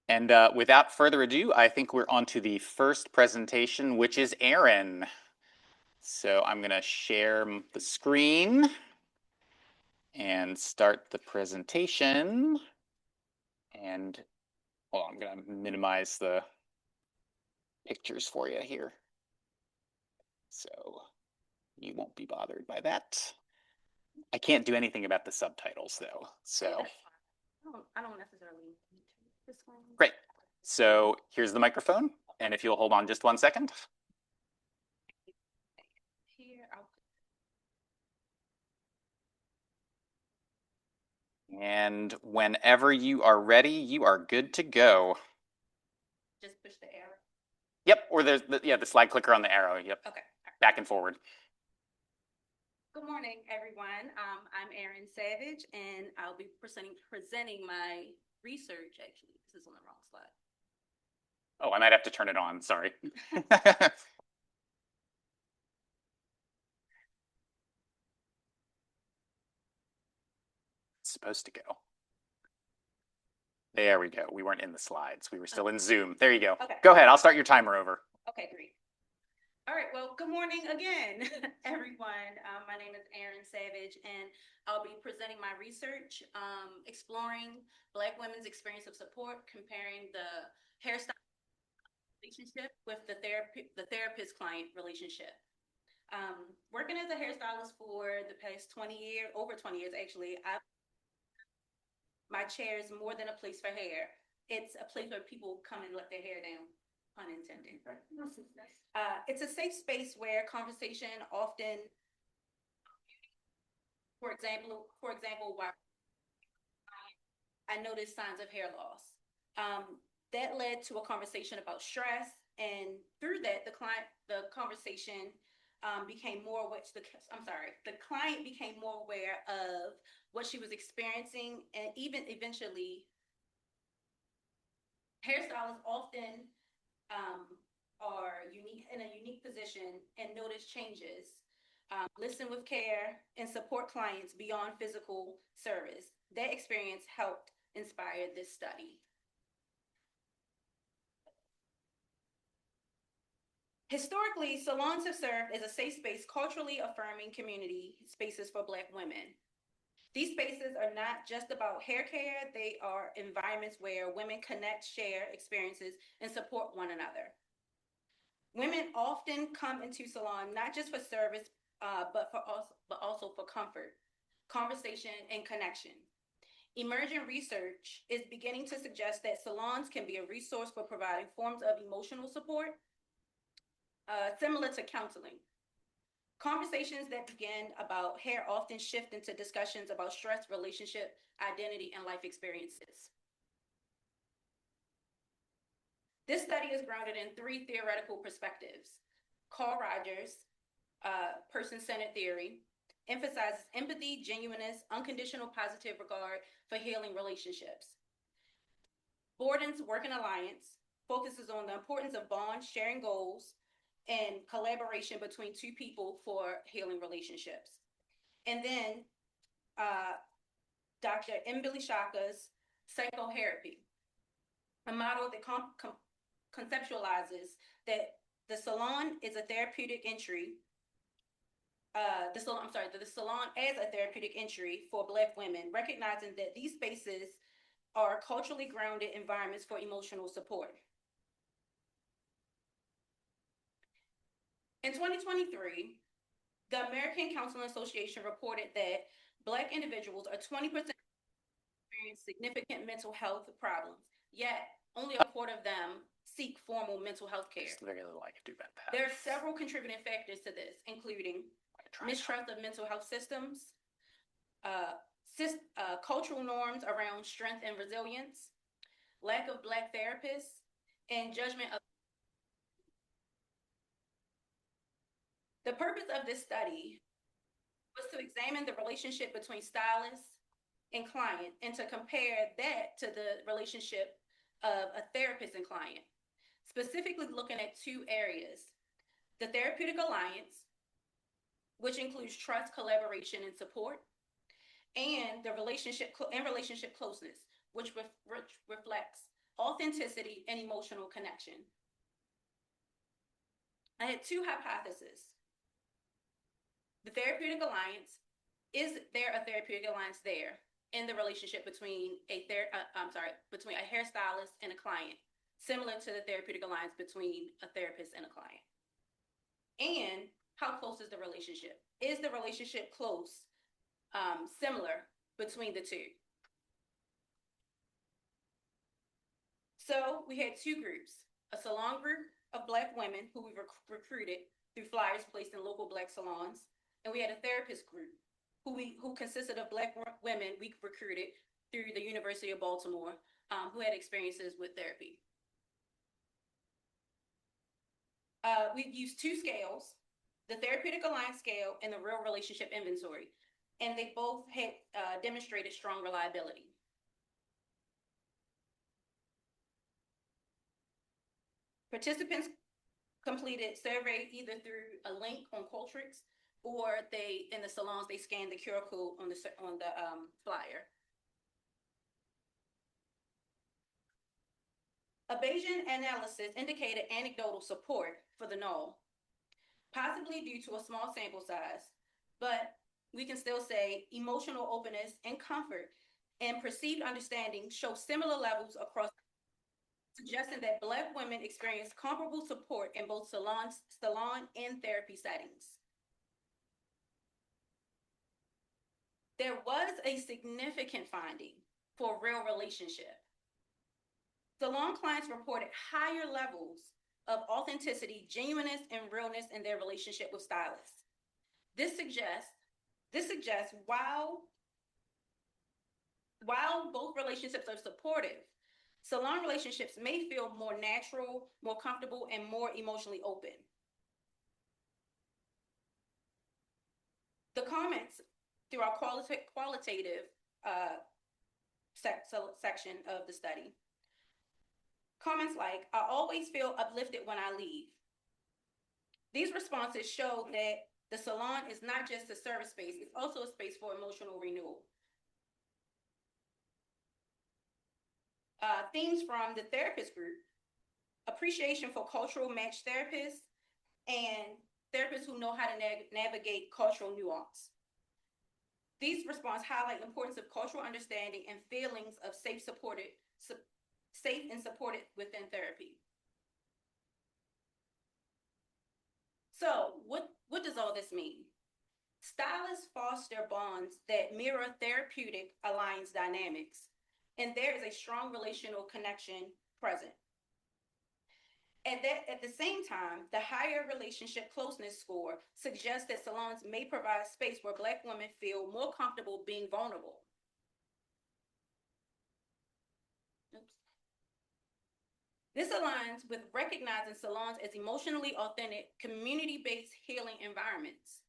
And without further ado, I think we're on to the first presentation, which is Erin. So I'm going to share the screen and start the presentation. And well, I'm going to minimize the pictures for you here. So you won't be bothered by that. I can't do anything about the subtitles though. So I don't necessarily need this one. Great. So here's the microphone. And if you'll hold on just 1 second. Here, And whenever you are ready, you are good to go. just push the arrow. Yep, or there's the slide clicker on the arrow. Yep. Okay. Back and forward. Good morning, everyone. I'm Erin Savage, and I'll be presenting my research. Actually, this is on the wrong slide. Oh, I might have to turn it on. Sorry. It's supposed to go. There we go. We weren't in the slides. We were still in Zoom. There you go. Okay. Go ahead. I'll start your timer over. Okay, great. All right, well, good morning again, everyone. My name is Erin Savage, and I'll be presenting my research, exploring Black women's experience of support, comparing the hairstyle relationship with the therapist-client relationship. Working as a hairstylist for the past 20 years, over 20 years actually, my chair is more than a place for hair. It's a place where people come and let their hair down. Pun intended. It's a safe space where conversation often, for example, why I noticed signs of hair loss. That led to a conversation about stress, and through that, the conversation became more the client became more aware of what she was experiencing, and even eventually, hairstylists often are in a unique position and notice changes, listen with care, and support clients beyond physical service. That experience helped inspire this study. Historically, salons have served as a safe space, culturally affirming community spaces for Black women. These spaces are not just about hair care, they are environments where women connect, share experiences, and support one another. Women often come into salon not just for service, but also for comfort, conversation, and connection. Emergent research is beginning to suggest that salons can be a resource for providing forms of emotional support, similar to counseling. Conversations that begin about hair often shift into discussions about stress, relationship, identity, and life experiences. This study is grounded in 3 theoretical perspectives. Carl Rogers' person-centered theory emphasizes empathy, genuineness, unconditional positive regard for healing relationships. Borden's Working Alliance focuses on the importance of bonds, sharing goals, and collaboration between 2 people for healing relationships. And then Dr. Mbili Shaka's psychotherapy, a model that conceptualizes that the salon is a therapeutic entry. The salon as a therapeutic entry for Black women, recognizing that these spaces are culturally grounded environments for emotional support. In 2023, the American Counseling Association reported that Black individuals are 20% experience significant mental health problems, yet only a quarter of them seek formal mental health care. There are several contributing factors to this, including mistrust of mental health systems, cultural norms around strength and resilience, lack of Black therapists, and judgment of. The purpose of this study was to examine the relationship between stylist and client and to compare that to the relationship of a therapist and client, specifically looking at 2 areas: the therapeutic alliance, which includes trust, collaboration, and support, and the relationship closeness, which reflects authenticity, and emotional connection. I had two hypotheses. The therapeutic alliance, is there a therapeutic alliance there in the relationship between between a hairstylist and a client, similar to the therapeutic alliance between a therapist and a client? And how close is the relationship? Is the relationship close, similar between the two? So we had two groups, a salon group of Black women who we recruited through flyers placed in local Black salons, and we had a therapist group who consisted of Black women we recruited through the University of Baltimore, who had experiences with therapy. We've used two scales, the Therapeutic Alliance scale and the Real Relationship Inventory, and they both had demonstrated strong reliability. Participants completed survey either through a link on Qualtrics, or in the salons, they scanned the QR code on the flyer. A Bayesian analysis indicated anecdotal support for the null, possibly due to a small sample size, but we can still say emotional openness and comfort and perceived understanding show similar levels across, suggesting that Black women experience comparable support in both salon and therapy settings. There was a significant finding for real relationship. Salon clients reported higher levels of authenticity, genuineness, and realness in their relationship with stylists. This suggests while both relationships are supportive, salon relationships may feel more natural, more comfortable, and more emotionally open. The comments through our qualitative section of the study. Comments like, I always feel uplifted when I leave. These responses show that the salon is not just a service space, it's also a space for emotional renewal. Themes from the therapist group: appreciation for cultural match therapists and therapists who know how to navigate cultural nuance. These responses highlight the importance of cultural understanding and feelings of safe and supported within therapy. So what does all this mean? Stylists foster bonds that mirror therapeutic alliance dynamics, and there is a strong relational connection present. At the same time, the higher relationship closeness score suggests that salons may provide space where Black women feel more comfortable being vulnerable. This aligns with recognizing salons as emotionally authentic, community-based healing environments.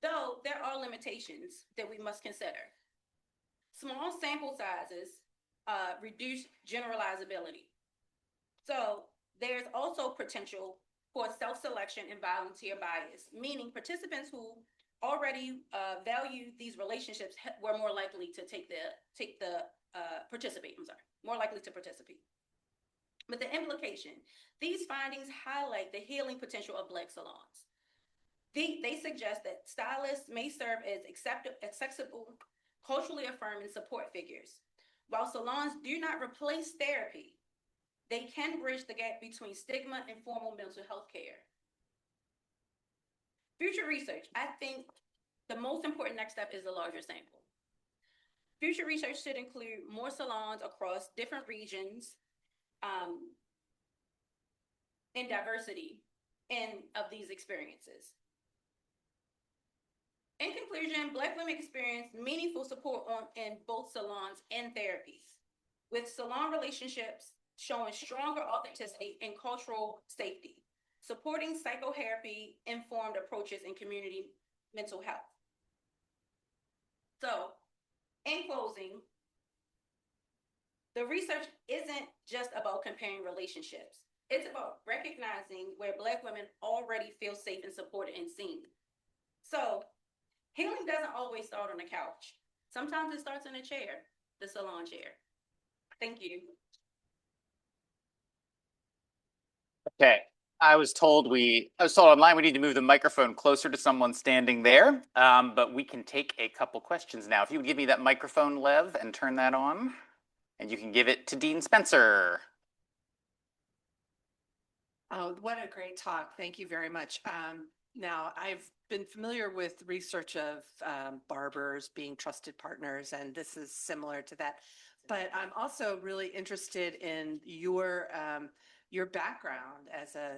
Though there are limitations that we must consider. Small sample sizes reduce generalizability. So there's also potential for self-selection and volunteer bias, meaning participants who already value these relationships were more likely to more likely to participate. But the implication, these findings highlight the healing potential of Black salons. They suggest that stylists may serve as accessible, culturally affirming support figures. While salons do not replace therapy, they can bridge the gap between stigma and formal mental health care. Future research, I think the most important next step is the larger sample. Future research should include more salons across different regions, and diversity of these experiences. In conclusion, Black women experience meaningful support in both salons and therapies, with salon relationships showing stronger authenticity and cultural safety, supporting psychotherapy-informed approaches in community mental health. So, in closing, the research isn't just about comparing relationships. It's about recognizing where Black women already feel safe and supported and seen. So, healing doesn't always start on the couch. Sometimes it starts in a chair, the salon chair. Thank you. Okay. I was told online we need to move the microphone closer to someone standing there, but we can take a couple questions now. If you would give me that microphone, Lev, and turn that on, and you can give it to Dean Spencer. Oh, what a great talk. Thank you very much. Now, I've been familiar with research of barbers being trusted partners, and this is similar to that. But I'm also really interested in your background as a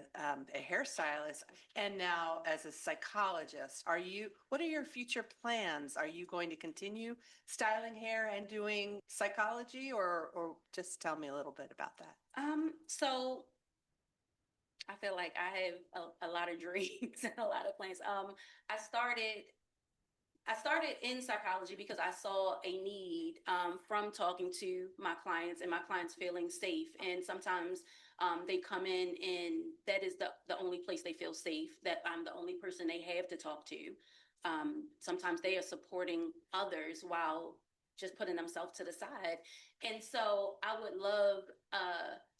hairstylist and now as a psychologist. What are your future plans? Are you going to continue styling hair and doing psychology, or just tell me a little bit about that? So I feel like I have a lot of dreams and a lot of plans. I started I started in psychology because I saw a need from talking to my clients and my clients feeling safe. And sometimes they come in and that is the only place they feel safe, that I'm the only person they have to talk to. Sometimes they are supporting others while just putting themselves to the side. And so I would love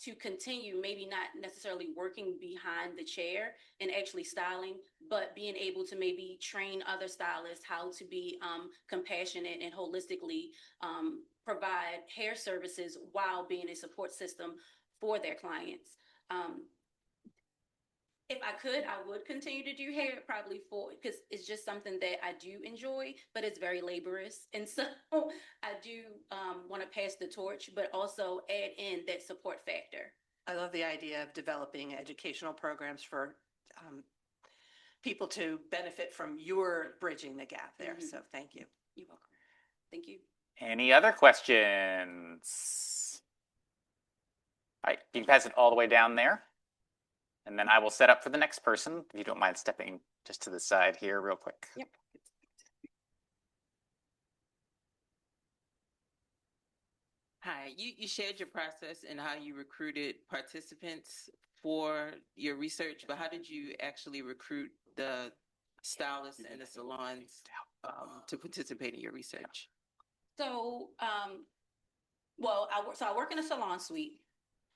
to continue, maybe not necessarily working behind the chair and actually styling, but being able to maybe train other stylists how to be compassionate and holistically provide hair services while being a support system for their clients. Um, if I could, I would continue to do hair probably for because it's just something that I do enjoy, but it's very laborious. And so I do want to pass the torch, but also add in that support factor. I love the idea of developing educational programs for people to benefit from your bridging the gap there. So thank you. You're welcome. Thank you. Any other questions? All right, you can pass it all the way down there. And then I will set up for the next person, if you don't mind stepping just to the side here real quick. Yep. Hi, you shared your process and how you recruited participants for your research, but how did you actually recruit the stylists and the salons to participate in your research? So, I work in a salon suite.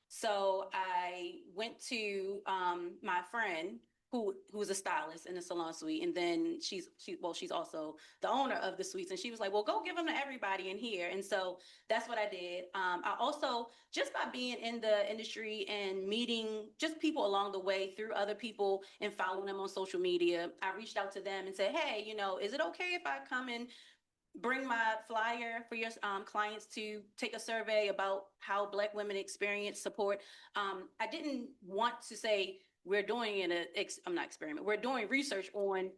So I went to my friend who's a stylist in the salon suite, and then she's also the owner of the suites, and she was like, "Well, go give them to everybody in here." And so that's what I did. I also, just by being in the industry and meeting just people along the way through other people and following them on social media, I reached out to them and said, "Hey, is it okay if I come and bring my flyer for your clients to take a survey about how Black women experience support?" I didn't want to say we're doing I'm not experiment. We're doing research on,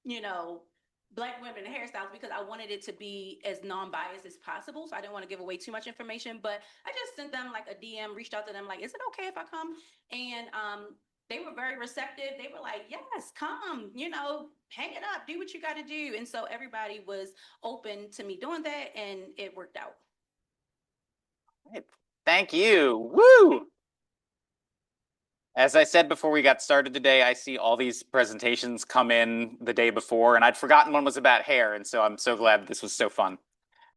you know, Black women and hairstyles, because I wanted it to be as non-biased as possible. So I didn't want to give away too much information, but I just sent them like a DM, reached out to them like, "Is it okay if I come?" And they were very receptive. They were like, "Yes, come, hang it up, do what you got to do." And so everybody was open to me doing that, and it worked out. Right. Thank you. Woo! As I said before we got started today, I see all these presentations come in the day before, and I'd forgotten one was about hair, and so I'm so glad this was so fun.